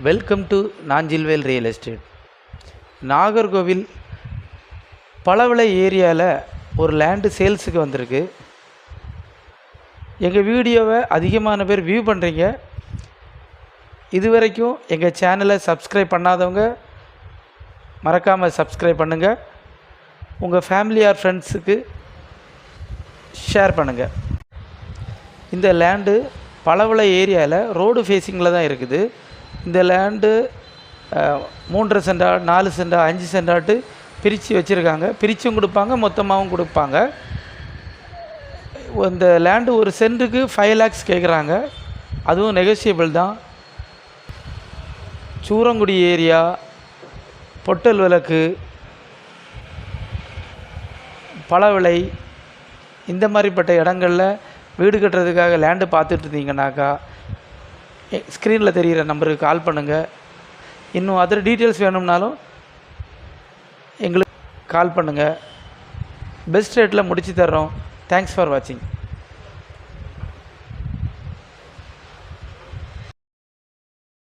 Welcome to Nanjilvel real estate. Nagercoil Pazhavilai ஏரியாவில் ஒரு land சேல்ஸுக்கு வந்திருக்கு. எங்கள் வீடியோவை அதிகமான பேர் வியூ பண்ணுறீங்க. இதுவரைக்கும் எங்கள் சேனலை சப்ஸ்கிரைப் பண்ணாதவங்க மறக்காமல் சப்ஸ்கிரைப் பண்ணுங்கள். உங்கள் ஃபேமிலி ஆர் ஃப்ரெண்ட்ஸுக்கு ஷேர் பண்ணுங்கள். இந்த லேண்டு பழவிளை ஏரியாவில் ரோடு ஃபேஸிங்கில் தான் இருக்குது. இந்த லேண்டு 3.5 சென்டா 4 சென்டா 5 சென்டாட்டு பிரித்து வச்சுருக்காங்க. பிரித்தும் கொடுப்பாங்க, மொத்தமாகவும் கொடுப்பாங்க. இந்த லேண்டு ஒரு சென்ட்டுக்கு 5 lakhs கேட்குறாங்க. அதுவும் நெகோசியபிள் தான். சூரங்குடி ஏரியா, பொட்டல் விளக்கு, பழவிளை இந்த மாதிரிப்பட்ட இடங்களில் வீடு கட்டுறதுக்காக லேண்டு பார்த்துட்டு இருந்தீங்கன்னாக்கா ஸ்க்ரீனில் தெரிகிற நம்பருக்கு கால் பண்ணுங்கள். இன்னும் அதர் டீட்டெயில்ஸ் வேணும்னாலும் எங்களுக்கு கால் பண்ணுங்கள். பெஸ்ட் ரேட்டில் முடித்து தர்றோம். தேங்க்ஸ் ஃபார் வாட்சிங்.